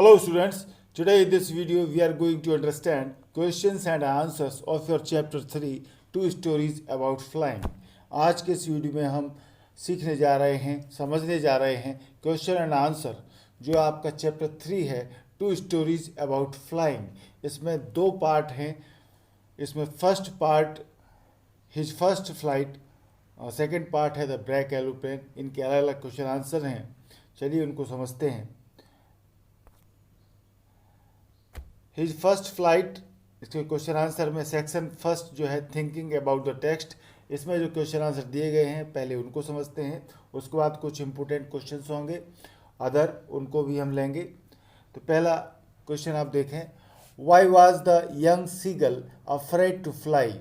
Hello students, today in this video we are going to understand questions and answers of your chapter 3 two stories about flying. आज के इस video में हम सीखने जा रहे हैं, समझने जा रहे हैं क्वेश्चन एंड आंसर जो आपका चैप्टर 3 है टू स्टोरीज अबाउट फ्लाइंग। इसमें दो पार्ट हैं। इसमें first part his first flight और सेकंड पार्ट है द ब्लैक एरोप्लेन। इनके अलग अलग क्वेश्चन आंसर हैं, चलिए उनको समझते हैं। हिज फर्स्ट फ्लाइट, इसके क्वेश्चन आंसर में सेक्शन फर्स्ट जो है थिंकिंग अबाउट द टेक्स्ट, इसमें जो क्वेश्चन आंसर दिए गए हैं पहले उनको समझते हैं, उसके बाद कुछ इंपॉर्टेंट क्वेश्चंस होंगे अदर, उनको भी हम लेंगे। तो पहला क्वेश्चन आप देखें, why was the young seagull afraid to fly?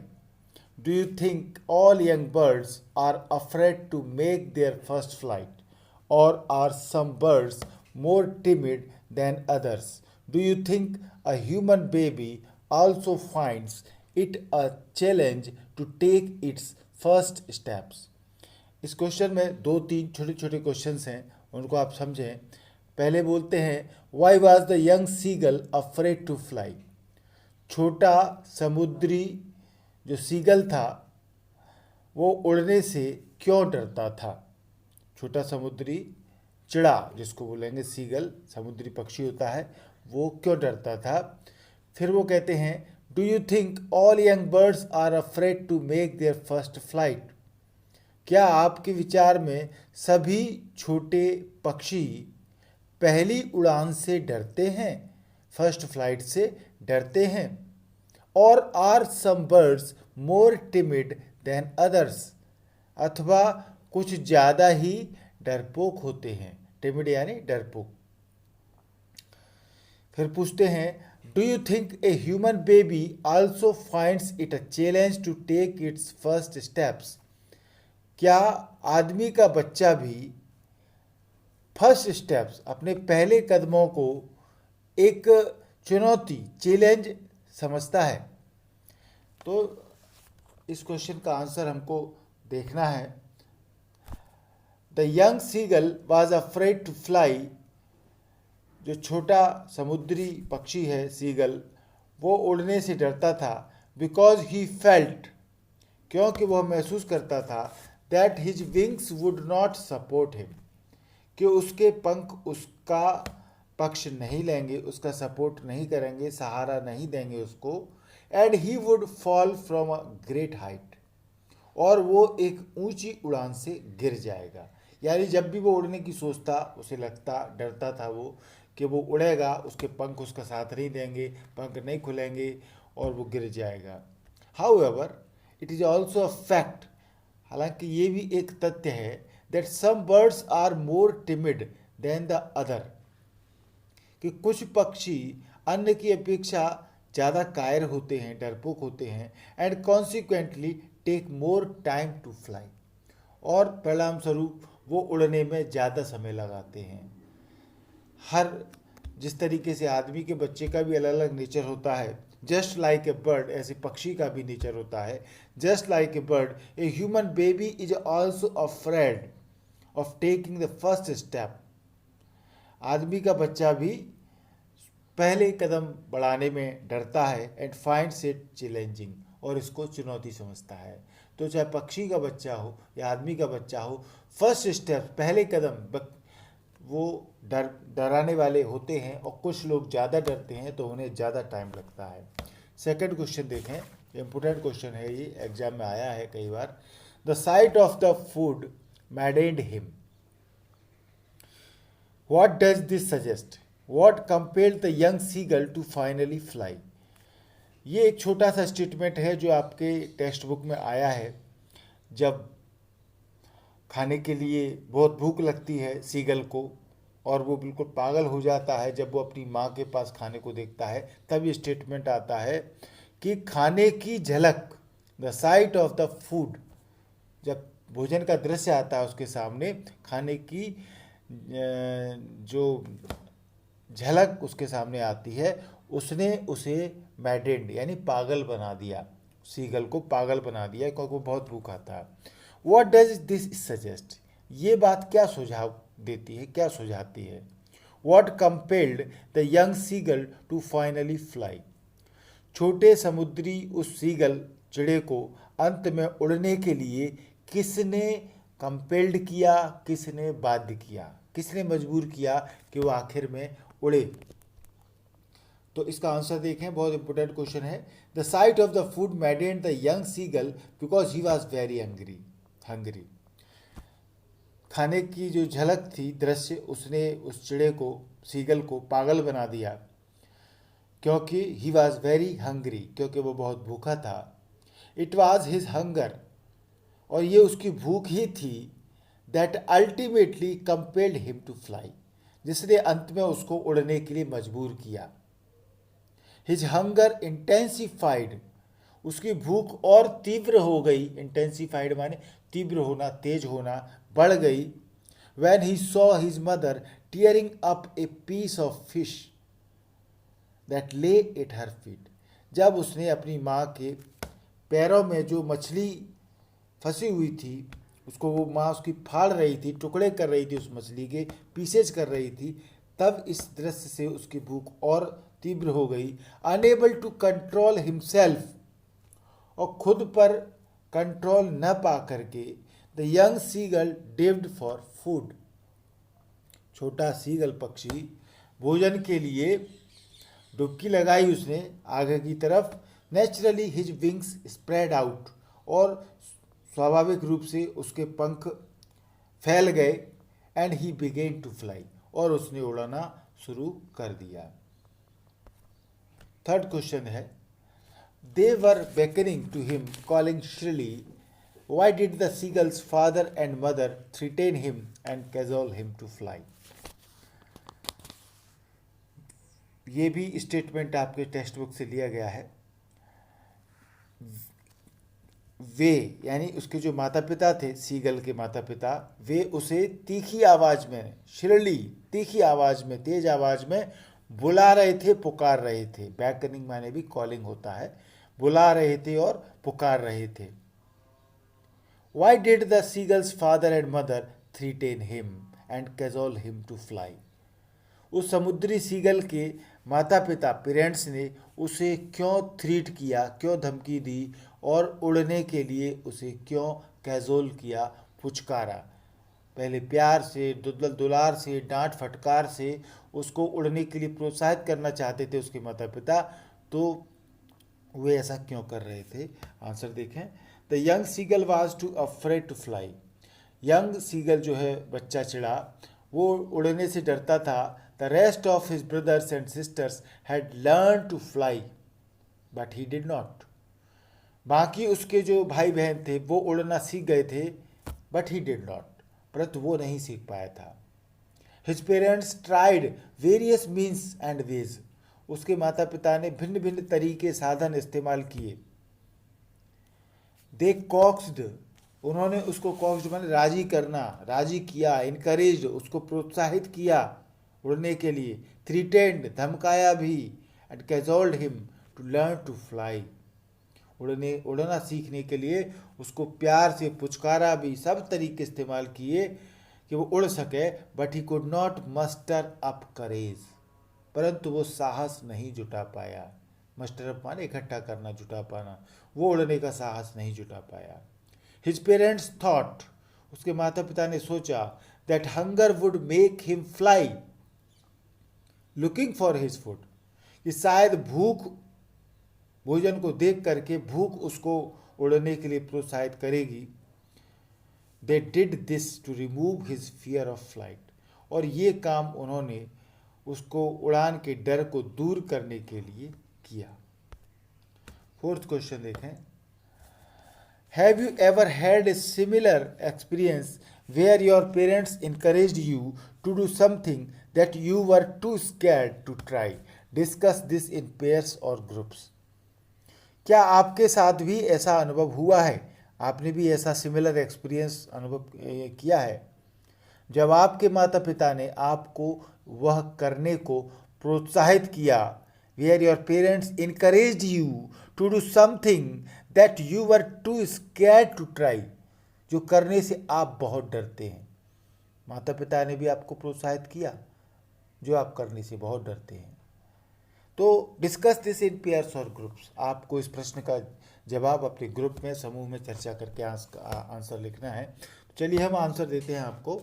Do you think all young birds are afraid to make their first flight और are some birds more timid than others? Do you think a human baby also finds it a challenge to take its first steps? इस question में दो तीन छोटे छोटे questions हैं, उनको आप समझें। पहले बोलते हैं Why was the young seagull afraid to fly? छोटा समुद्री जो सीगल था वो उड़ने से क्यों डरता था? छोटा समुद्री चिड़ा, जिसको बोलेंगे सीगल, समुद्री पक्षी होता है, वो क्यों डरता था? फिर वो कहते हैं do you think all young birds are afraid to make their first flight? क्या आपके विचार में सभी छोटे पक्षी पहली उड़ान से डरते हैं, फर्स्ट फ्लाइट से डरते हैं? और are some birds more timid than others? अथवा कुछ ज़्यादा ही डरपोक होते हैं, टिमिड यानी डरपोक। फिर पूछते हैं do you think a human baby also finds it a challenge to take its first steps? क्या आदमी का बच्चा भी फर्स्ट स्टेप्स, अपने पहले कदमों को एक चुनौती, चैलेंज समझता है? तो इस क्वेश्चन का आंसर हमको देखना है। The young seagull was afraid to fly, जो छोटा समुद्री पक्षी है सीगल, वो उड़ने से डरता था। बिकॉज ही फेल्ट, क्योंकि वह महसूस करता था that his wings would not support him, कि उसके पंख उसका पक्ष नहीं लेंगे, उसका सपोर्ट नहीं करेंगे, सहारा नहीं देंगे उसको। And he would fall from a great height, और वो एक ऊंची उड़ान से गिर जाएगा। यानी जब भी वो उड़ने की सोचता, उसे लगता, डरता था वो कि वो उड़ेगा, उसके पंख उसका साथ नहीं देंगे, पंख नहीं खुलेंगे और वो गिर जाएगा। However it is also a fact, हालांकि ये भी एक तथ्य है, that some birds are more timid than the other, कि कुछ पक्षी अन्य की अपेक्षा ज़्यादा कायर होते हैं, डरपोक होते हैं। And consequently take more time to fly, और परिणाम स्वरूप वो उड़ने में ज़्यादा समय लगाते हैं। हर जिस तरीके से आदमी के बच्चे का भी अलग अलग नेचर होता है, जस्ट लाइक ए बर्ड, ऐसे पक्षी का भी नेचर होता है। Just like a bird, A human baby is also afraid of taking the first step. आदमी का बच्चा भी पहले कदम बढ़ाने में डरता है। एंड फाइंड्स इट चैलेंजिंग, और इसको चुनौती समझता है। तो चाहे पक्षी का बच्चा हो या आदमी का बच्चा हो, फर्स्ट स्टेप, पहले कदम वो डराने वाले होते हैं, और कुछ लोग ज़्यादा डरते हैं तो उन्हें ज़्यादा टाइम लगता है। सेकंड क्वेश्चन देखें, इंपॉर्टेंट क्वेश्चन है ये, एग्जाम में आया है कई बार। The sight of the food maddened him, what does this suggest? What compelled the young seagull to finally fly? ये एक छोटा सा स्टेटमेंट है जो आपके टेक्स्ट बुक में आया है। जब खाने के लिए बहुत भूख लगती है सीगल को, और वो बिल्कुल पागल हो जाता है जब वो अपनी माँ के पास खाने को देखता है, तब ये स्टेटमेंट आता है कि खाने की झलक, the sight of the food, जब भोजन का दृश्य आता है उसके सामने, खाने की जो झलक उसके सामने आती है, उसने उसे मैडेंड यानी पागल बना दिया, सीगल को पागल बना दिया, क्योंकि वो बहुत भूखा था। What does this suggest? ये बात क्या सुझाव देती है, क्या सुझाती है? What compelled the young seagull to finally fly? छोटे समुद्री उस सीगल चिड़े को अंत में उड़ने के लिए किसने कंपेल्ड किया, किसने बाध्य किया, किसने मजबूर किया कि वो आखिर में उड़े? तो इसका आंसर देखें, बहुत इंपॉर्टेंट क्वेश्चन है। The sight of the food maddened the young seagull because he was very hungry. खाने की जो झलक थी, दृश्य, उसने उस चिड़े को, सीगल को पागल बना दिया, क्योंकि ही वॉज वेरी हंग्री, क्योंकि वो बहुत भूखा था। इट वॉज हिज हंगर, और ये उसकी भूख ही थी, that ultimately compelled him to fly, जिसने अंत में उसको उड़ने के लिए मजबूर किया। हिज हंगर इंटेंसिफाइड, उसकी भूख और तीव्र हो गई। इंटेंसिफाइड माने तीव्र होना, तेज होना, बढ़ गई। when he saw his mother tearing up a piece of fish that lay at her feet, जब उसने अपनी माँ के पैरों में जो मछली फंसी हुई थी, उसको वो माँ उसकी फाड़ रही थी, टुकड़े कर रही थी, उस मछली के पीसेज कर रही थी, तब इस दृश्य से उसकी भूख और तीव्र हो गई। अनेबल टू कंट्रोल हिमसेल्फ, और खुद पर कंट्रोल न पा करके, the young seagull dived for food, छोटा सीगल पक्षी भोजन के लिए डुबकी लगाई उसने आगे की तरफ। Naturally his wings spread out, और स्वाभाविक रूप से उसके पंख फैल गए। And he began to fly, और उसने उड़ना शुरू कर दिया। थर्ड क्वेश्चन है, दे वर beckoning to him, calling shrilly. Why did the seagull's father and mother threaten him and cajole him to fly? ये भी स्टेटमेंट आपके टेक्स्ट बुक से लिया गया है। वे यानी उसके जो माता पिता थे, सीगल के माता पिता, वे उसे तीखी आवाज में, श्रिली, तीखी आवाज में, तेज आवाज में बुला रहे थे, पुकार रहे थे। बैकनिंग माने भी कॉलिंग होता है, बुला रहे थे और पुकार रहे थे। Why did the seagull's father and mother threaten him and cajole him to fly? उस समुद्री सीगल के माता पिता, पेरेंट्स ने उसे क्यों थ्रीट किया, क्यों धमकी दी, और उड़ने के लिए उसे क्यों कैजोल किया, पुचकारा? पहले प्यार से, दुलार से, डांट फटकार से उसको उड़ने के लिए प्रोत्साहित करना चाहते थे उसके माता पिता, तो वे ऐसा क्यों कर रहे थे? आंसर देखें, the young seagull was too afraid to fly. Young seagull जो है, बच्चा चिड़ा, वो उड़ने से डरता था। The rest of his brothers and sisters had learn to fly but he did not. बाकी उसके जो भाई बहन थे वो उड़ना सीख गए थे, बट ही डिड नॉट, परंतु वो नहीं सीख पाया था। His parents tried various means and ways, उसके माता पिता ने भिन्न भिन्न तरीके, साधन इस्तेमाल किए। दे कॉक्स्ड, उन्होंने उसको कॉक्स्ड माने राजी करना, राजी किया। इनकरेज्ड, उसको प्रोत्साहित किया उड़ने के लिए। थ्रीटेंड, धमकाया भी। And cajoled him to learn to fly, उड़ना सीखने के लिए उसको प्यार से पुचकारा भी। सब तरीके इस्तेमाल किए कि वो उड़ सके, but he could not muster up courage, परंतु वो साहस नहीं जुटा पाया। मस्टर अप माने इकट्ठा करना, जुटा पाना, वो उड़ने का साहस नहीं जुटा पाया। हिज पेरेंट्स थॉट, उसके माता पिता ने सोचा, that hunger would make him fly looking for his food, कि शायद भूख, भोजन को देख करके भूख उसको उड़ने के लिए प्रोत्साहित करेगी। They did this to remove his fear of flight, और ये काम उन्होंने उसको उड़ान के डर को दूर करने के लिए किया। फोर्थ क्वेश्चन देखें, have you ever had a similar experience where your parents encouraged you to do something that you were too scared to try? Discuss this in pairs और ग्रुप्स। क्या आपके साथ भी ऐसा अनुभव हुआ है? आपने भी ऐसा सिमिलर एक्सपीरियंस अनुभव किया है जब आपके माता पिता ने आपको वह करने को प्रोत्साहित किया? Where your parents encouraged you to do something that you were too scared to try, जो करने से आप बहुत डरते हैं। माता पिता ने भी आपको प्रोत्साहित किया, जो आप करने से बहुत डरते हैं। तो डिस्कस दिस इन पेयर्स और ग्रुप्स। आपको इस प्रश्न का जवाब अपने ग्रुप में, समूह में चर्चा करके आंसर लिखना है। चलिए हम आंसर देते हैं आपको।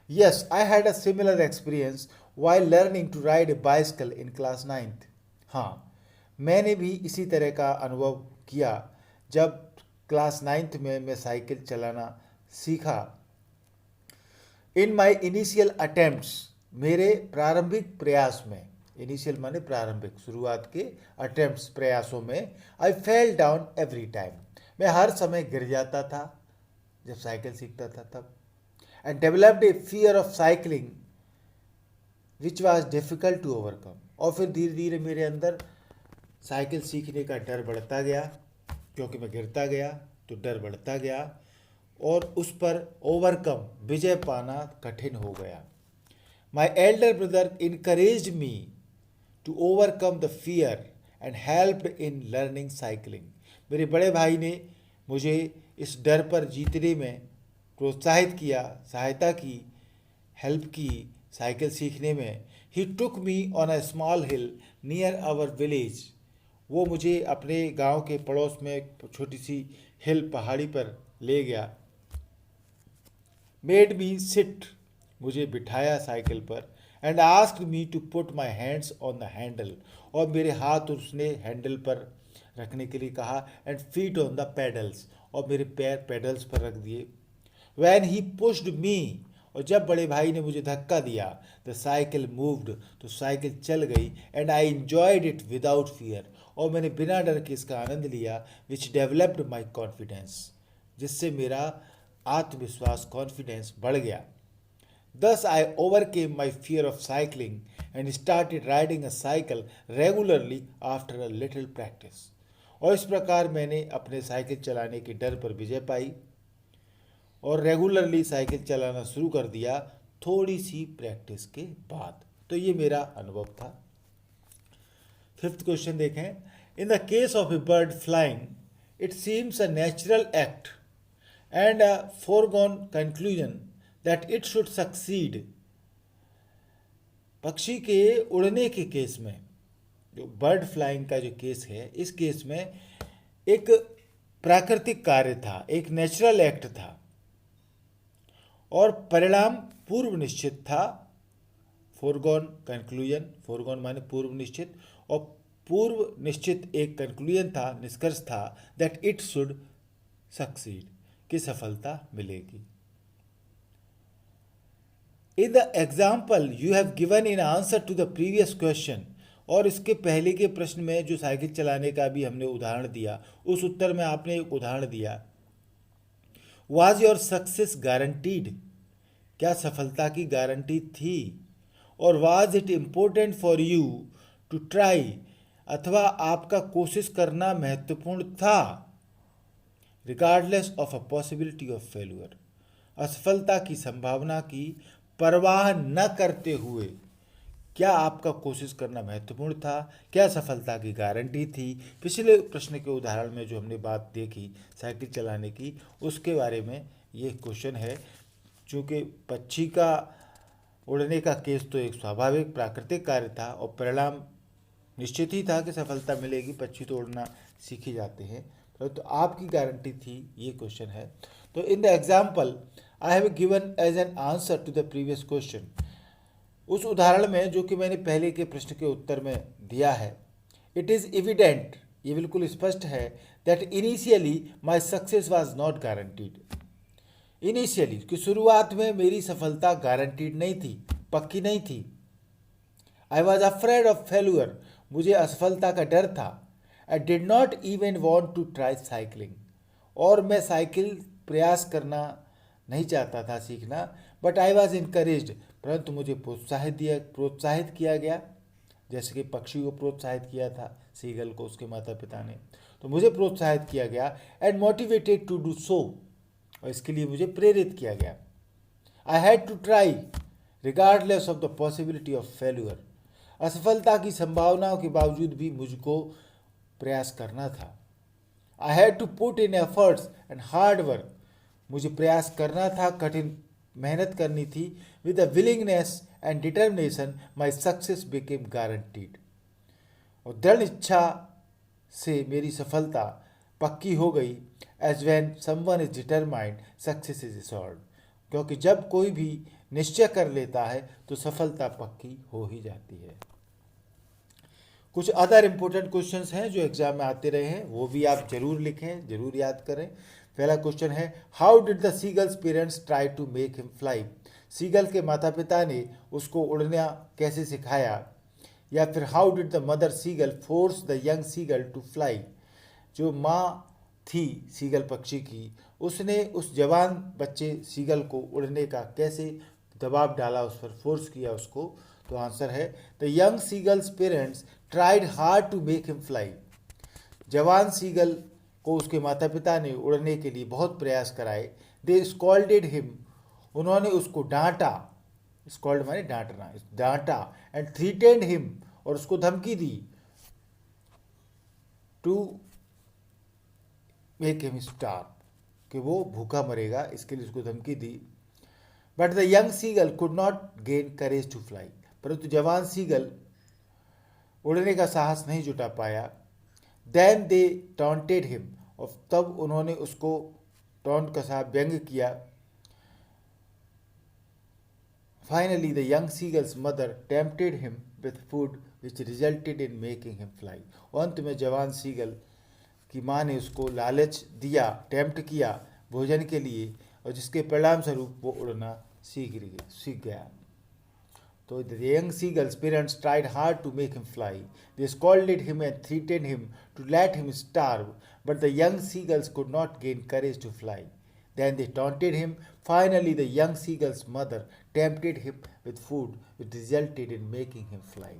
Yes, I had a similar experience while learning to ride a bicycle in class 9th। हाँ, मैंने भी इसी तरह का अनुभव किया जब क्लास 9th में मैं साइकिल चलाना सीखा। इन माई इनिशियल अटेम्प्ट्स, मेरे प्रारंभिक प्रयास में, इनिशियल माने प्रारंभिक, शुरुआत के अटेम्प्ट्स, प्रयासों में, आई फेल डाउन एवरी टाइम, मैं हर समय गिर जाता था जब साइकिल सीखता था तब। And developed a fear of cycling which was difficult to overcome, और फिर धीरे धीरे मेरे अंदर साइकिल सीखने का डर बढ़ता गया, क्योंकि मैं गिरता गया तो डर बढ़ता गया, और उस पर ओवरकम, विजय पाना कठिन हो गया। My elder brother encouraged me to overcome the fear and helped in learning cycling, मेरे बड़े भाई ने मुझे इस डर पर जीतने में प्रोत्साहित किया, सहायता की, हेल्प की साइकिल सीखने में। He took me on a small hill near our village, वो मुझे अपने गांव के पड़ोस में एक छोटी सी हिल, पहाड़ी पर ले गया। मेड मी सिट, मुझे बिठाया साइकिल पर। And asked me to put my hands on the handle, और मेरे हाथ उसने हैंडल पर रखने के लिए कहा। And feet on the pedals, और मेरे पैर पेडल्स पर रख दिए। वैन ही पुश्ड मी, और जब बड़े भाई ने मुझे धक्का दिया, द साइकिल मूव्ड, तो साइकिल चल गई। And I enjoyed it without fear, और मैंने बिना डर के इसका आनंद लिया। विच डेवलप्ड माई कॉन्फिडेंस, जिससे मेरा आत्मविश्वास, कॉन्फिडेंस बढ़ गया। Thus I overcame my fear of cycling and started riding a cycle regularly after a little practice. और इस प्रकार मैंने अपने साइकिल चलाने के डर पर विजय पाई और रेगुलरली साइकिल चलाना शुरू कर दिया थोड़ी सी प्रैक्टिस के बाद। तो ये मेरा अनुभव था। 5th क्वेश्चन देखें। In the case of a bird flying, it seems a natural act and a foregone conclusion that it should succeed. पक्षी के उड़ने के केस में, जो बर्ड फ्लाइंग का जो केस है, इस केस में एक प्राकृतिक कार्य था, एक नेचुरल एक्ट था, और परिणाम पूर्व निश्चित था। फोरगॉन कंक्लूजन, फोरगॉन माने पूर्व निश्चित, और पूर्व निश्चित एक कंक्लूजन था, निष्कर्ष था, दैट इट शुड सक्सीड, कि सफलता मिलेगी। In the example you have given in answer to the previous question, और इसके पहले के प्रश्न में जो साइकिल चलाने का भी हमने उदाहरण दिया, उस उत्तर में आपने एक उदाहरण दिया। Was your success guaranteed, क्या सफलता की गारंटी थी? और was it important for you to try, अथवा आपका कोशिश करना महत्वपूर्ण था? Regardless of a possibility of failure, असफलता की संभावना की परवाह न करते हुए, क्या आपका कोशिश करना महत्वपूर्ण था? क्या सफलता की गारंटी थी? पिछले प्रश्न के उदाहरण में जो हमने बात देखी साइकिल चलाने की, उसके बारे में ये क्वेश्चन है। चूँकि पक्षी का उड़ने का केस तो एक स्वाभाविक प्राकृतिक कार्य था, और परिणाम निश्चित ही था कि सफलता मिलेगी, पक्षी तो उड़ना सीख ही जाते हैं, तो आपकी गारंटी थी, ये क्वेश्चन है। तो in the example I have given as an answer to the previous question, उस उदाहरण में जो कि मैंने पहले के प्रश्न के उत्तर में दिया है, इट इज़ एविडेंट, ये बिल्कुल स्पष्ट है, that initially my success was not guaranteed. Initially, कि शुरुआत में मेरी सफलता गारंटीड नहीं थी, पक्की नहीं थी। I was afraid of failure, मुझे असफलता का डर था। I did not even want to try cycling, और मैं साइकिल प्रयास करना नहीं चाहता था सीखना। बट आई वॉज इनकरेज्ड, परंतु मुझे प्रोत्साहित किया गया, जैसे कि पक्षी को प्रोत्साहित किया था, सीगल को उसके माता पिता ने, तो मुझे प्रोत्साहित किया गया। And motivated to do so, और इसके लिए मुझे प्रेरित किया गया। I had to try regardless of the possibility of failure, असफलता की संभावनाओं के बावजूद भी मुझको प्रयास करना था। I had to put in efforts and hard work, मुझे प्रयास करना था, कठिन मेहनत करनी थी, with the willingness and determination, my success became guaranteed. और दृढ़ इच्छा से मेरी सफलता पक्की हो गई. As when someone is determined, success is assured. क्योंकि जब कोई भी निश्चय कर लेता है तो सफलता पक्की हो ही जाती है. कुछ अदर इम्पोर्टेंट क्वेश्चंस हैं जो एग्जाम में आते रहे हैं, वो भी आप जरूर लिखें, जरूर याद करें. पहला क्वेश्चन है, how did the seagull's parents try to make him fly. Seagull के माता पिता ने उसको उड़ना कैसे सिखाया. या फिर how did the mother seagull force the young seagull to fly. जो माँ थी सीगल पक्षी की, उसने उस जवान बच्चे सीगल को उड़ने का कैसे दबाव डाला, उस पर फोर्स किया उसको. तो आंसर है, the young seagull's parents tried hard to make him fly. जवान सीगल को उसके माता पिता ने उड़ने के लिए बहुत प्रयास कराए. दे स्कॉल्डेड हिम, उन्होंने उसको डांटा. स्कॉल्ड माने डांटना, डांटा. एंड थ्रीटेंड हिम, और उसको धमकी दी. टू मेक हिम स्टार्व, कि वो भूखा मरेगा, इसके लिए उसको धमकी दी. But the young seagull could not gain courage to fly. परंतु जवान सीगल उड़ने का साहस नहीं जुटा पाया. देन दे टॉन्टेड हिम, और तब उन्होंने उसको टॉन्ट का साथ व्यंग किया. Finally the young seagulls mother tempted him with food which resulted in making him fly. अंत में जवान सीगल की माँ ने उसको लालच दिया, टेम्प्ट किया भोजन के लिए, और जिसके परिणाम स्वरूप वो उड़ना सीख गया. So the young seagull's parents tried hard to make him fly. They scolded him and threatened him to let him starve, but the young seagulls could not gain courage to fly. Then they taunted him. Finally, the young seagull's mother tempted him with food, which resulted in making him fly.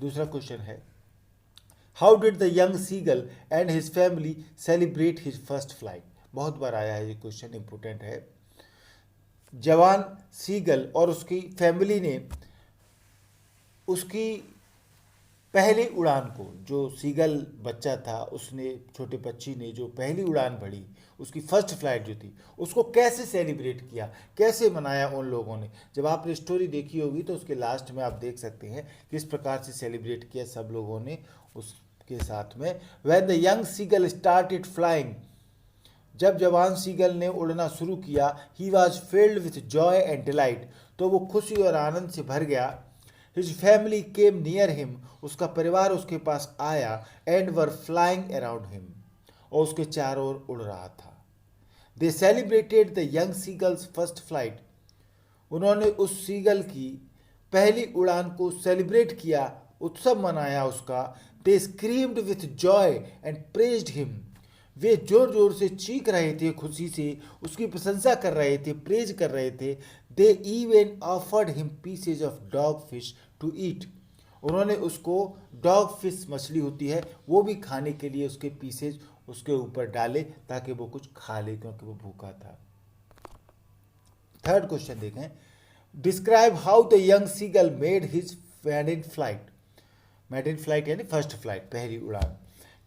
दूसरा question है, How did the young seagull and his family celebrate his first flight? बहुत बार आया है ये question, important है. जवान seagull और उसकी फैमिली ने उसकी पहली उड़ान को, जो सीगल बच्चा था उसने, छोटे बच्ची ने जो पहली उड़ान भरी, उसकी फर्स्ट फ्लाइट जो थी, उसको कैसे सेलिब्रेट किया, कैसे मनाया उन लोगों ने. जब आपने स्टोरी देखी होगी तो उसके लास्ट में आप देख सकते हैं किस प्रकार से सेलिब्रेट किया सब लोगों ने उसके साथ में. When the young seagull started flying, जब जवान सीगल ने उड़ना शुरू किया, he was filled with joy and delight, तो वो खुशी और आनंद से भर गया. His family came near him, उसका परिवार उसके पास आया. And were flying around him, और उसके चारों ओर उड़ रहा था. They celebrated the young seagull's first flight, उन्होंने उस सीगल की पहली उड़ान को सेलिब्रेट किया, उत्सव मनाया उसका. They screamed with joy and praised him, वे जोर जोर से चीख रहे थे, खुशी से उसकी प्रशंसा कर रहे थे, प्रेज कर रहे थे. They even offered him pieces of dog fish to eat, उन्होंने उसको डॉग फिश मछली होती है वो भी खाने के लिए उसके पीसेज उसके ऊपर डाले ताकि वो कुछ खा ले, क्योंकि वो भूखा था. थर्ड क्वेश्चन देखें, describe how the young seagull made his maiden flight. Maiden flight यानी फर्स्ट फ्लाइट, पहली उड़ान.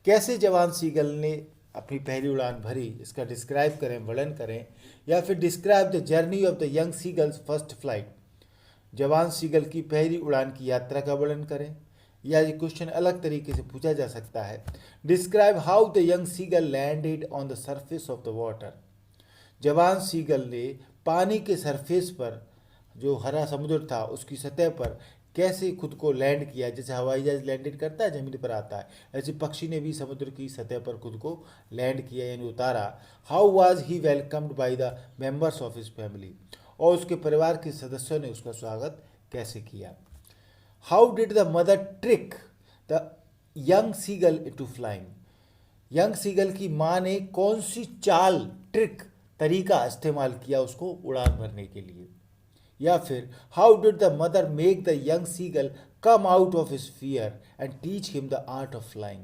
कैसे जवान सीगल ने अपनी पहली उड़ान भरी, इसका डिस्क्राइब करें, वर्णन करें. या फिर describe the journey of the young seagull's first flight, जवान सीगल की पहली उड़ान की यात्रा का वर्णन करें. या ये क्वेश्चन अलग तरीके से पूछा जा सकता है, describe how the young seagull landed on the surface of the water. जवान सीगल ने पानी के सरफेस पर, जो हरा समुद्र था उसकी सतह पर कैसे खुद को लैंड किया. जैसे हवाई जहाज लैंडेड करता है, जमीन पर आता है, ऐसे पक्षी ने भी समुद्र की सतह पर खुद को लैंड किया यानी उतारा. How was he welcomed by the members of his family, और उसके परिवार के सदस्यों ने उसका स्वागत कैसे किया. How did the mother trick the young seagull into flying, young seagull की माँ ने कौन सी चाल, ट्रिक, तरीका इस्तेमाल किया उसको उड़ान भरने के लिए. या फिर how did the mother make the young seagull come out of his fear and teach him the art of flying,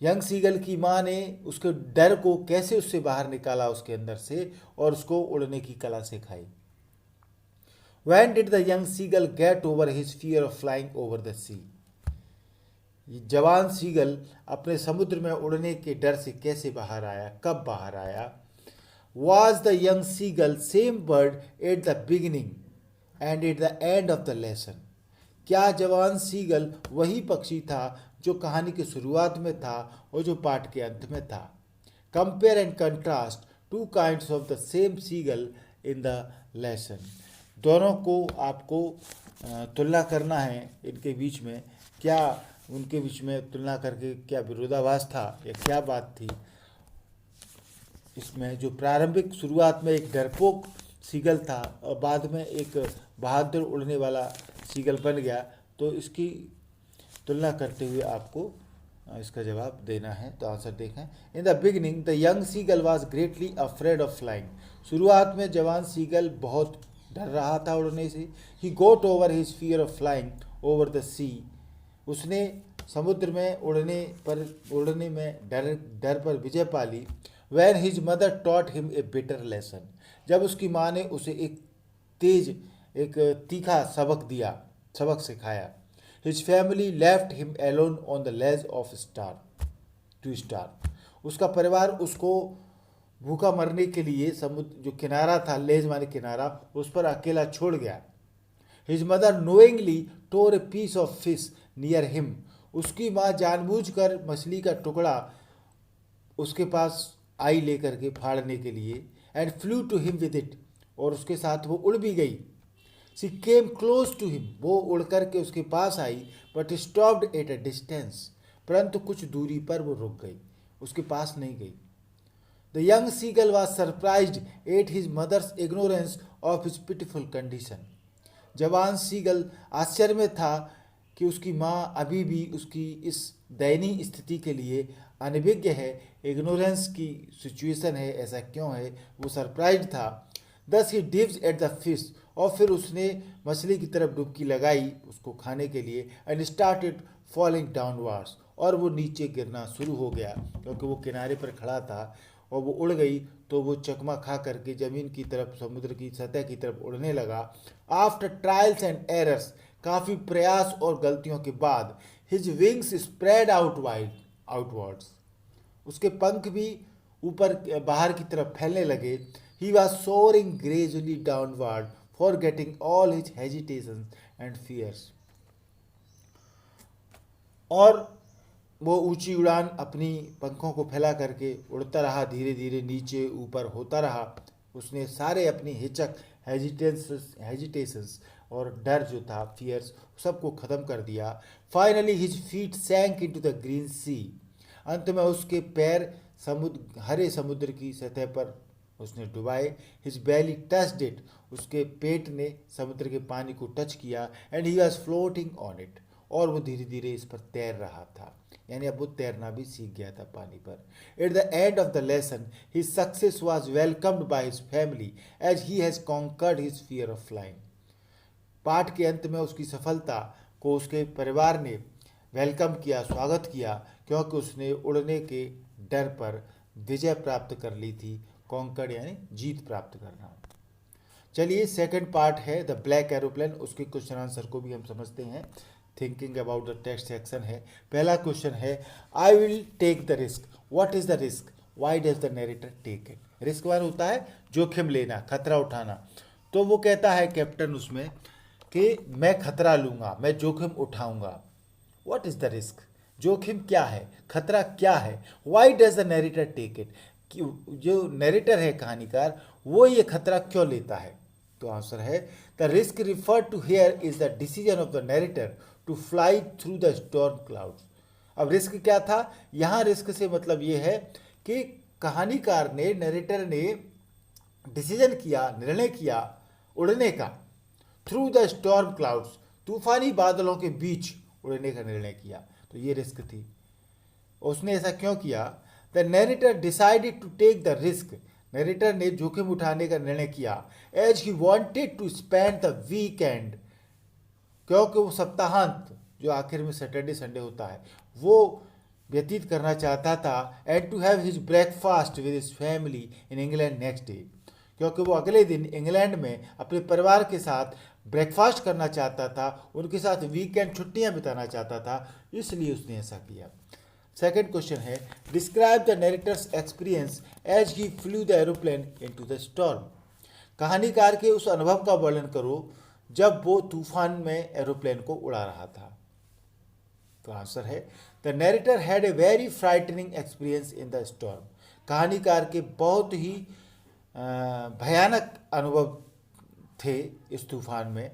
young seagull की माँ ने उसके डर को कैसे उससे बाहर निकाला उसके अंदर से, और उसको उड़ने की कला सिखाई. When did the young seagull get over his fear of flying over the sea? जवान सीगल अपने समुद्र में उड़ने के डर से कैसे बाहर आया, कब बाहर आया. Was the young seagull same bird at the beginning and eight the end of the lesson, क्या जवान सीगल वही पक्षी था जो कहानी की शुरुआत में था और जो पाठ के अंत में था? Compare and contrast two kinds of the same seagull in the lesson. दोनों को आपको तुलना करना है, इनके बीच में क्या, उनके बीच में तुलना करके क्या विरोधाभास था या क्या बात थी। इसमें जो प्रारंभिक शुरुआत में एक डरपोक सीगल था और बाद में एक बहादुर उड़ने वाला सीगल बन गया, तो इसकी तुलना करते हुए आपको इसका जवाब देना है। तो आंसर देखें। In the beginning the young seagull was greatly afraid of flying. शुरुआत में जवान सीगल बहुत डर रहा था उड़ने से। He got over his fear of flying over the sea. उसने समुद्र में उड़ने में डर पर विजय पा ली। When his mother taught him a bitter lesson. जब उसकी माँ ने उसे एक तीखा सबक सिखाया। His family left him alone on the ledge of star. उसका परिवार उसको भूखा मरने के लिए समुद्र जो किनारा था, लेज माने किनारा, उस पर अकेला छोड़ गया। His mother knowingly tore a piece of fish near him. उसकी माँ जानबूझकर मछली का टुकड़ा उसके पास आई लेकर के फाड़ने के लिए। And flew to him with it. और उसके साथ वो उड़ भी गई। She came close to him. वो उड़ करके उसके पास आई, but stopped at a distance. परंतु कुछ दूरी पर वो रुक गई, उसके पास नहीं गई। The young seagull was surprised at his mother's ignorance of his pitiful condition. जवान सीगल आश्चर्य में था कि उसकी माँ अभी भी उसकी इस दयनीय स्थिति के लिए अनभिज्ञ है, इग्नोरेंस की सिचुएशन है, ऐसा क्यों है, वो सरप्राइज था। Thus he डिव्स at the fish. और फिर उसने मछली की तरफ डुबकी लगाई उसको खाने के लिए। And started falling downwards. और वो नीचे गिरना शुरू हो गया, क्योंकि वो किनारे पर खड़ा था और वो उड़ गई तो वो चकमा खा करके ज़मीन की तरफ, समुद्र की सतह की तरफ उड़ने लगा। आफ्टर ट्रायल्स एंड एरर्स, काफ़ी प्रयास और गलतियों के बाद, हिज विंग्स स्प्रेड आउटवर्ड्स। उसके पंख भी ऊपर बाहर की तरफ फैलने लगे। He was soaring gradually downward, forgetting all his hesitations and fears. और वो ऊंची उड़ान अपनी पंखों को फैला करके उड़ता रहा, धीरे धीरे नीचे ऊपर होता रहा। उसने सारे अपनी हिचक, हेजिटेशंस और डर जो था, फियर्स, सबको ख़त्म कर दिया। Finally his feet sank into the green sea. अंत में उसके पैर हरे समुद्र की सतह पर उसने डुबाए। His belly touched it. उसके पेट ने समुद्र के पानी को टच किया। And he was floating on it. और वो धीरे धीरे इस पर तैर रहा था, यानी अब वो तैरना भी सीख गया था पानी पर। At the end of the lesson his success was welcomed by his family as he has conquered his fear of flying. पाठ के अंत में उसकी सफलता को उसके परिवार ने वेलकम किया, स्वागत किया, क्योंकि उसने उड़ने के डर पर विजय प्राप्त कर ली थी। कॉन्कर्ड यानी जीत प्राप्त करना। चलिए सेकंड पार्ट है द ब्लैक एरोप्लेन। उसके क्वेश्चन आंसर को भी हम समझते हैं। Thinking about the text section है। पहला क्वेश्चन है, I will take the risk. What is the risk? Why does the narrator take it? Risk one होता है जोखिम लेना, खतरा उठाना। तो वो कहता है कैप्टन उसमें कि मैं खतरा लूंगा, मैं जोखिम उठाऊंगा। What is the risk? जोखिम क्या है, खतरा क्या है? Why does the narrator take it? जो नरेटर है, कहानीकार, वो ये खतरा क्यों लेता है? तो आंसर है, the risk refer to here is the decision of the narrator to fly through the storm clouds. अब रिस्क क्या था? यहाँ रिस्क से मतलब ये है कि कहानीकार ने, नरेटर ने डिसीजन किया, निर्णय किया उड़ने का, थ्रू द स्टॉर्म क्लाउड्स, तूफानी बादलों के बीच उड़ने का निर्णय किया। तो ये रिस्क थी। उसने ऐसा क्यों किया? The narrator decided to take the risk. Narrator ने जोखिम उठाने का निर्णय किया as he wanted to spend the weekend, क्योंकि वो सप्ताहांत, जो आखिर में सैटरडे संडे होता है, वो व्यतीत करना चाहता था। And to have his breakfast with his family in England next day, क्योंकि वो अगले दिन इंग्लैंड में अपने परिवार के साथ ब्रेकफास्ट करना चाहता था, उनके साथ वीकेंड छुट्टियां बिताना चाहता था, इसलिए उसने ऐसा किया। सेकंड क्वेश्चन है, describe the narrator's experience as he flew the aeroplane into the storm. कहानीकार के उस अनुभव का वर्णन करो जब वो तूफान में एरोप्लेन को उड़ा रहा था? तो आंसर है the narrator had a very frightening experience in the storm. कहानीकार के बहुत ही भयानक अनुभव थे इस तूफान में।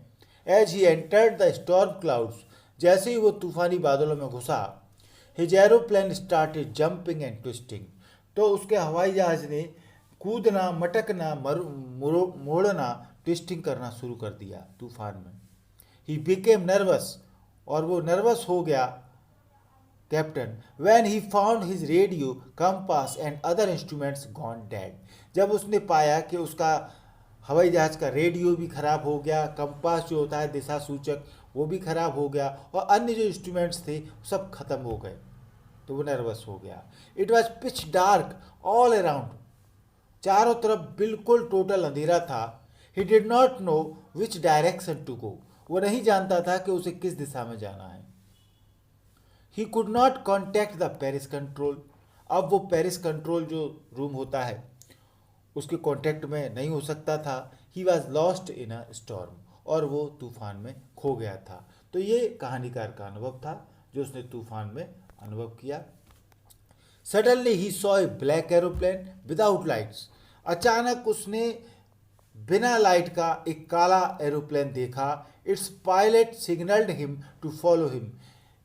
As he entered the storm clouds, जैसे ही वो तूफानी बादलों में घुसा, his aeroplane started jumping and twisting, तो उसके हवाई जहाज ने कूदना, मटकना, मोड़ना, ट्विस्टिंग करना शुरू कर दिया तूफान में। ही बिकेम नर्वस, और वो नर्वस हो गया captain, when he found his radio, compass and other instruments gone dead, जब उसने पाया कि उसका हवाई जहाज का रेडियो भी खराब हो गया, कंपास जो होता है दिशा सूचक वो भी खराब हो गया, और अन्य जो इंस्ट्रूमेंट्स थे सब खत्म हो गए, तो वो नर्वस हो गया। It was pitch dark all around, चारों तरफ बिल्कुल टोटल अंधेरा था। He did not know which direction to go, वो नहीं जानता था कि उसे किस दिशा में जाना है। ही could not contact the Paris control, अब वो पेरिस कंट्रोल जो रूम होता है उसके कांटेक्ट में नहीं हो सकता था। He was lost in a storm, और वो तूफान में खो गया था। तो ये कहानीकार का अनुभव था जो उसने तूफान में अनुभव किया। Suddenly he saw a black aeroplane without lights, अचानक उसने बिना लाइट का एक काला एरोप्लेन देखा। Its pilot signalled him to follow him,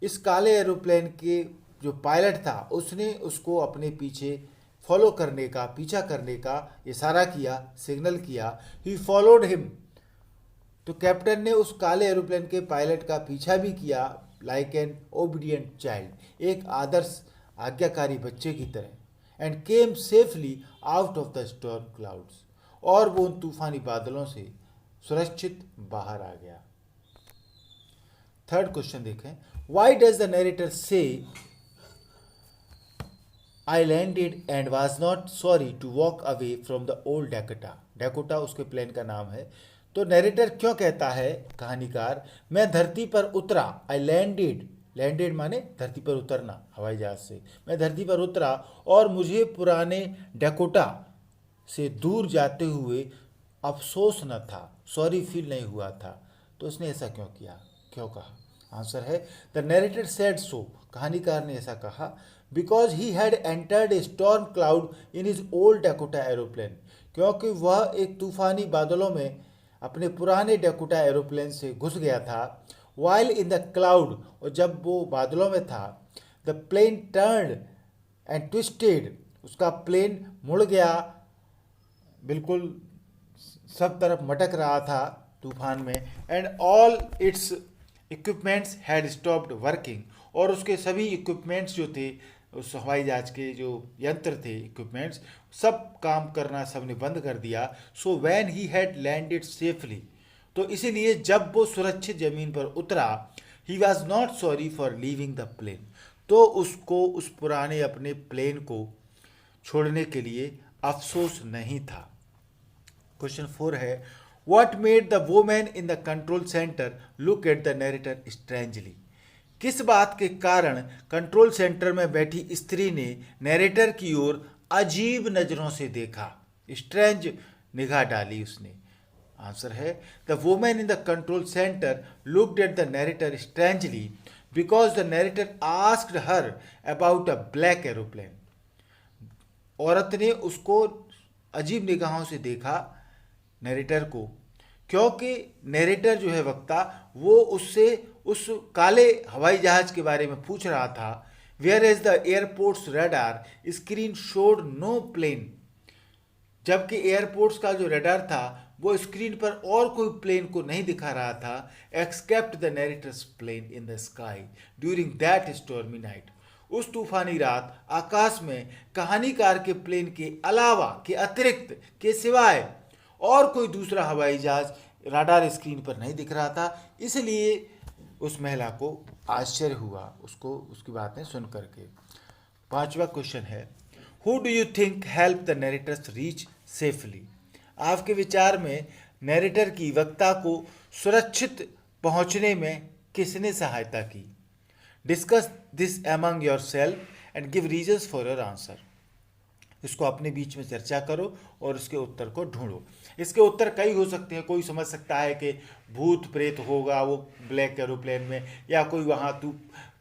इस काले एरोप्लेन के जो पायलट था उसने उसको अपने पीछे फॉलो करने का, पीछा करने का इशारा किया, सिग्नल किया। ही फॉलोड हिम, तो कैप्टन ने उस काले एरोप्लेन के पायलट का पीछा भी किया, लाइक एन ओबीडियंट चाइल्ड, एक आदर्श आज्ञाकारी बच्चे की तरह। And came safely out of the storm clouds, और वो उन तूफानी बादलों से सुरक्षित बाहर आ गया। थर्ड क्वेश्चन देखें, वाई डज द नरेटर से I landed and was not sorry to walk away from the old Dakota. Dakota उसके प्लेन का नाम है। तो नरेटर क्यों कहता है कहानीकार, मैं धरती पर उतरा, I landed, लैंडेड माने धरती पर उतरना हवाई जहाज से, मैं धरती पर उतरा और मुझे पुराने डैकोटा से दूर जाते हुए अफसोस न था, सॉरी फील नहीं हुआ था। तो उसने ऐसा क्यों किया, क्यों कहा? आंसर है द नरेटर सेड सो, कहानीकार ने ऐसा कहा, because he had entered a storm cloud in his old Dakota aeroplane, क्योंकि वह एक तूफानी बादलों में अपने पुराने डैकोटा एरोप्लेन से घुस गया था। वाइल इन द क्लाउड, और जब वो बादलों में था, the plane turned and twisted, उसका प्लेन मुड़ गया, बिल्कुल सब तरफ मटक रहा था तूफान में। And all it's equipments had stopped working, और उसके सभी इक्विपमेंट्स जो थे, उस हवाई जहाज के जो यंत्र थे, इक्विपमेंट्स, सब काम करना सबने बंद कर दिया। So when he had landed safely, तो इसीलिए जब वो सुरक्षित जमीन पर उतरा, he was not sorry for leaving the plane, तो उसको उस पुराने अपने प्लेन को छोड़ने के लिए अफसोस नहीं था। क्वेश्चन 4 है, what made the women in the control centre look at the narrator strangely, किस बात के कारण कंट्रोल सेंटर में बैठी स्त्री ने नरेटर की ओर अजीब नजरों से देखा, स्ट्रेंज निगाह डाली उसने? आंसर है the women in the control centre looked at the narrator strangely because the narrator asked her about a black aeroplane, औरत ने उसको अजीब निगाहों से देखा नरेटर को, क्योंकि नरेटर जो है वक्ता, वो उससे उस काले हवाई जहाज के बारे में पूछ रहा था। Where is the airport's radar screen showed no plane, जबकि एयरपोर्ट्स का जो रडार था वो स्क्रीन पर और कोई प्लेन को नहीं दिखा रहा था, except the narrator's plane in the sky during that stormy night, उस तूफानी रात आकाश में कहानीकार के प्लेन के अलावा, के अतिरिक्त, के सिवाय और कोई दूसरा हवाई जहाज राडार स्क्रीन पर नहीं दिख रहा था। इसलिए उस महिला को आश्चर्य हुआ उसको उसकी बातें सुन करके। 5वां क्वेश्चन है, who do you think help the narrator's reach safely, आपके विचार में नरेटर की वक्ता को सुरक्षित पहुंचने में किसने सहायता की? Discuss this among your self and give reasons for your answer. इसको अपने बीच में चर्चा करो और उसके उत्तर को ढूंढो। इसके उत्तर कई हो सकते हैं। कोई समझ सकता है कि भूत प्रेत होगा वो ब्लैक एरोप्लेन में, या कोई वहाँ तू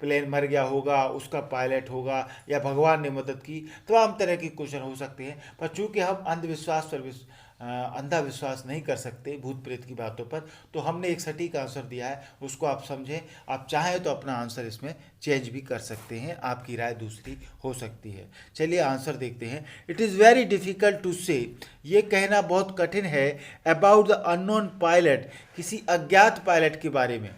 प्लेन मर गया होगा उसका पायलट होगा, या भगवान ने मदद की। तमाम तरह के क्वेश्चन हो सकते हैं, पर चूंकि हम अंधविश्वास पर अंधा विश्वास नहीं कर सकते भूत प्रेत की बातों पर, तो हमने एक सटीक आंसर दिया है, उसको आप समझें। आप चाहें तो अपना आंसर इसमें चेंज भी कर सकते हैं, आपकी राय दूसरी हो सकती है। चलिए आंसर देखते हैं। It is very difficult to say, ये कहना बहुत कठिन है, अबाउट द अननोन पायलट, किसी अज्ञात पायलट के बारे में,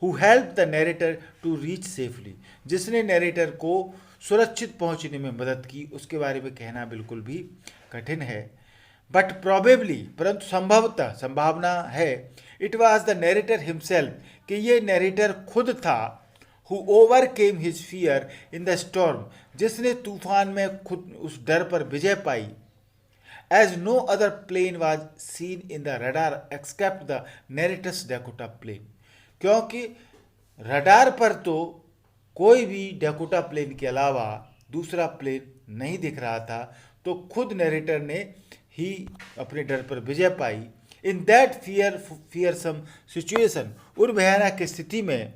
who help the narrator to reach safely, जिसने नरेटर को सुरक्षित पहुंचने में मदद की, उसके बारे में कहना बिल्कुल भी कठिन है। बट प्रोबेबली, परंतु संभवतः, संभावना है, it was the narrator himself, कि ये नरेटर खुद था, who overcame his fear in the storm, जिसने तूफान में खुद उस डर पर विजय पाई। As no other plane was seen in the radar except the narrator's Dakota plane, क्योंकि रडार पर तो कोई भी डैकोटा प्लेन के अलावा दूसरा प्लेन नहीं दिख रहा था, तो खुद नरेटर ने ही अपने डर पर विजय पाई। इन दैट फियरसम सिचुएशन, उन भयानक स्थिति में,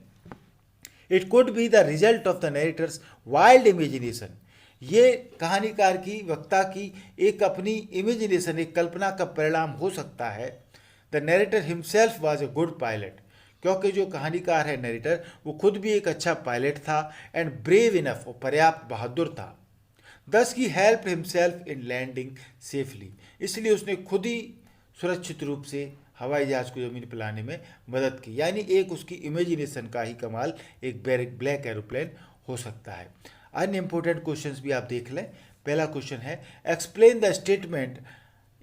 it could be the result of the narrator's wild imagination, ये कहानीकार की, वक्ता की एक अपनी इमेजिनेशन, एक कल्पना का परिणाम हो सकता है। The narrator himself was a good pilot, क्योंकि जो कहानीकार है नरेटर, वो खुद भी एक अच्छा पायलट था, एंड ब्रेव इनफ, और पर्याप्त बहादुर था। Thus he help himself in landing safely, इसलिए उसने खुद ही सुरक्षित रूप से हवाई जहाज को ज़मीन पर लाने में मदद की। यानी एक उसकी इमेजिनेशन का ही कमाल एक ब्लैक एरोप्लेन हो सकता है। अन्य इंपॉर्टेंट क्वेश्चंस भी आप देख लें। पहला क्वेश्चन है, एक्सप्लेन द स्टेटमेंट,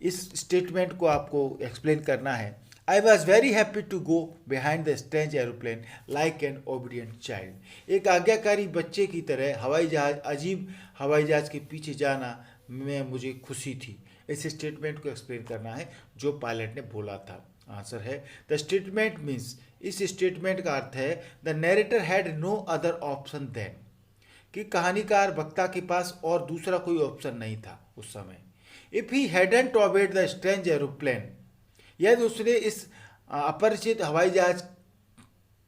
इस स्टेटमेंट को आपको एक्सप्लेन करना है। I was very happy to go behind the strange aeroplane like an obedient child, एक आज्ञाकारी बच्चे की तरह अजीब हवाई जहाज के पीछे जाना में मुझे खुशी थी। इस स्टेटमेंट को एक्सप्लेन करना है जो पायलट ने बोला था। आंसर है, द स्टेटमेंट मीन्स, इस स्टेटमेंट का अर्थ है, the narrator had no other option then, कि कहानीकार वक्ता के पास और दूसरा कोई ऑप्शन नहीं था उस समय। If he hadn't obeyed the strange aeroplane, यदि उसने इस अपरिचित हवाई जहाज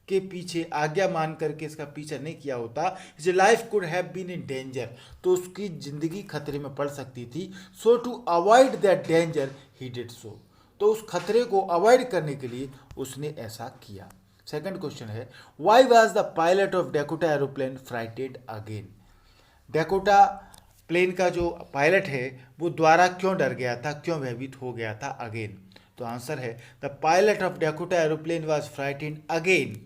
के पीछे आज्ञा मान करके इसका पीछा नहीं किया होता, his life could have been in danger, तो उसकी जिंदगी खतरे में पड़ सकती थी। So to avoid that danger he did so, तो उस खतरे को अवॉइड करने के लिए उसने ऐसा किया। सेकंड क्वेश्चन है, why was the pilot of Dakota aeroplane frighted again, Dakota plane का जो पायलट है वो दोबारा क्यों डर गया था, क्यों भयभीत हो गया था अगेन। तो आंसर है, the pilot of Dakota aeroplane was frighted again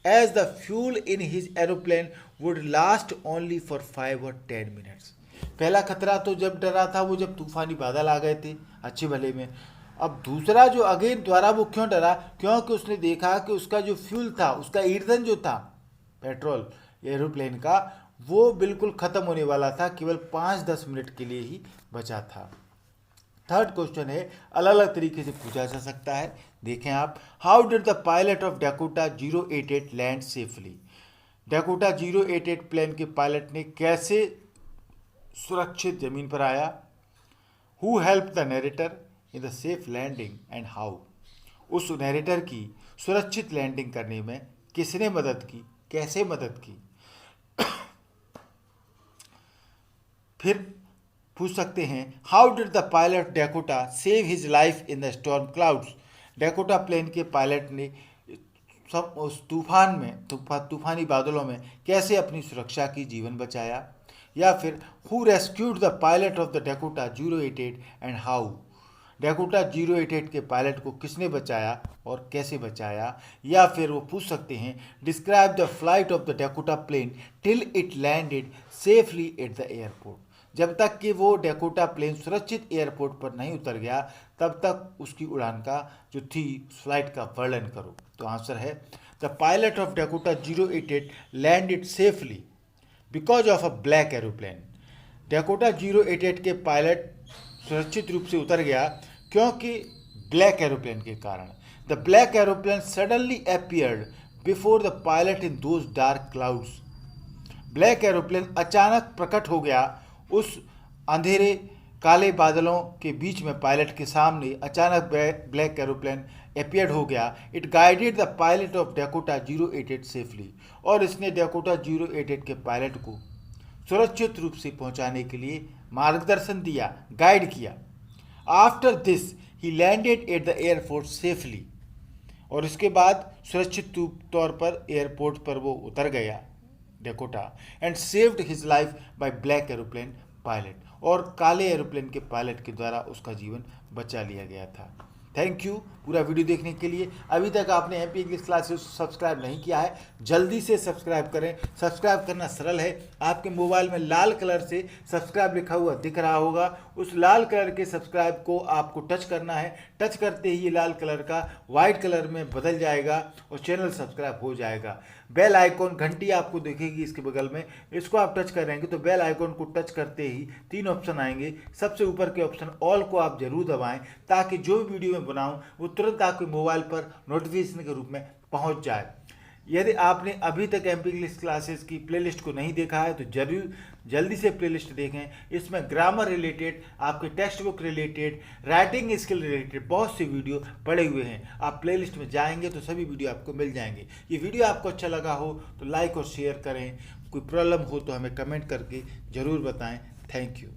as the fuel in his aeroplane would last only for 5 or 10 minutes। पहला खतरा तो जब डरा था वो जब तूफानी बादल आ गए थे अच्छे भले में। अब दूसरा जो अगेन द्वारा वो क्यों डरा, क्योंकि उसने देखा कि उसका जो फ्यूल था, उसका ईंधन जो था पेट्रोल एरोप्लेन का, वो बिल्कुल ख़त्म होने वाला था, केवल 5-10 मिनट के लिए ही बचा था। थर्ड क्वेश्चन है, अलग अलग तरीके से पूछा जा सकता है, देखें आप। How did the pilot of Dakota 088 land safely, Dakota 088 plane के पायलट ने कैसे सुरक्षित जमीन पर आया। Who help the narrator in the safe landing and how, उस नरेटर की सुरक्षित लैंडिंग करने में किसने मदद की, कैसे मदद की। फिर पूछ सकते हैं, how did the pilot Dakota save his life in the storm clouds, Dakota plane के पायलट ने सब उस तूफान में, तूफानी बादलों में कैसे अपनी सुरक्षा की, जीवन बचाया। या फिर who rescued the pilot of the Dakota 088 and how, Dakota 088 के पायलट को किसने बचाया और कैसे बचाया। या फिर वो पूछ सकते हैं, describe the flight of the Dakota plane till it landed safely at the airport, जब तक कि वो डैकोटा प्लेन सुरक्षित एयरपोर्ट पर नहीं उतर गया तब तक उसकी उड़ान का जो थी फ्लाइट का वर्णन करो। तो आंसर है, the pilot of Dakota 088 landed safely because of a black aeroplane, Dakota 088 के पायलट सुरक्षित रूप से उतर गया क्योंकि ब्लैक एरोप्लेन के कारण। The black aeroplane suddenly appeared before the pilot in those dark clouds, black aeroplane अचानक प्रकट हो गया उस अंधेरे काले बादलों के बीच में पायलट के सामने अचानक ब्लैक एरोप्लेन अपीयर्ड हो गया। It guided the pilot of Dakota 088 safely, और इसने डेकोटा 088 के पायलट को सुरक्षित रूप से पहुंचाने के लिए मार्गदर्शन दिया, गाइड किया। After this he landed eight the airport safely, और इसके बाद सुरक्षित तौर पर एयरपोर्ट पर वो उतर गया Dakota, and saved his life by black aeroplane pilot, और काले एरोप्लेन के पायलट के द्वारा उसका जीवन बचा लिया गया था। थैंक यू पूरा वीडियो देखने के लिए। अभी तक आपने एमपी इंग्लिश क्लासेस सब्सक्राइब नहीं किया है, जल्दी से सब्सक्राइब करें। सब्सक्राइब करना सरल है, आपके मोबाइल में लाल कलर से सब्सक्राइब लिखा हुआ दिख रहा होगा, उस लाल कलर के सब्सक्राइब को आपको टच करना है। टच करते ही ये लाल कलर का वाइट कलर में बदल जाएगा और चैनल सब्सक्राइब हो जाएगा। बेल आइकॉन घंटी आपको दिखेगी इसके बगल में, इसको आप टच करेंगे तो बेल आइकॉन को टच करते ही 3 ऑप्शन आएंगे। सबसे ऊपर के ऑप्शन ऑल को आप जरूर दबाएं, ताकि जो वीडियो मैं बनाऊं वो तुरंत आपके मोबाइल पर नोटिफिकेशन के रूप में पहुंच जाए। यदि आपने अभी तक एमपी इंग्लिश क्लासेस की प्लेलिस्ट को नहीं देखा है तो जरूर जल्दी से प्लेलिस्ट देखें। इसमें ग्रामर रिलेटेड, आपके text book related, writing skill related बहुत से वीडियो पड़े हुए हैं। आप प्लेलिस्ट में जाएंगे तो सभी वीडियो आपको मिल जाएंगे। ये वीडियो आपको अच्छा लगा हो तो लाइक और शेयर करें। कोई प्रॉब्लम हो तो हमें कमेंट करके ज़रूर बताएं। Thank you.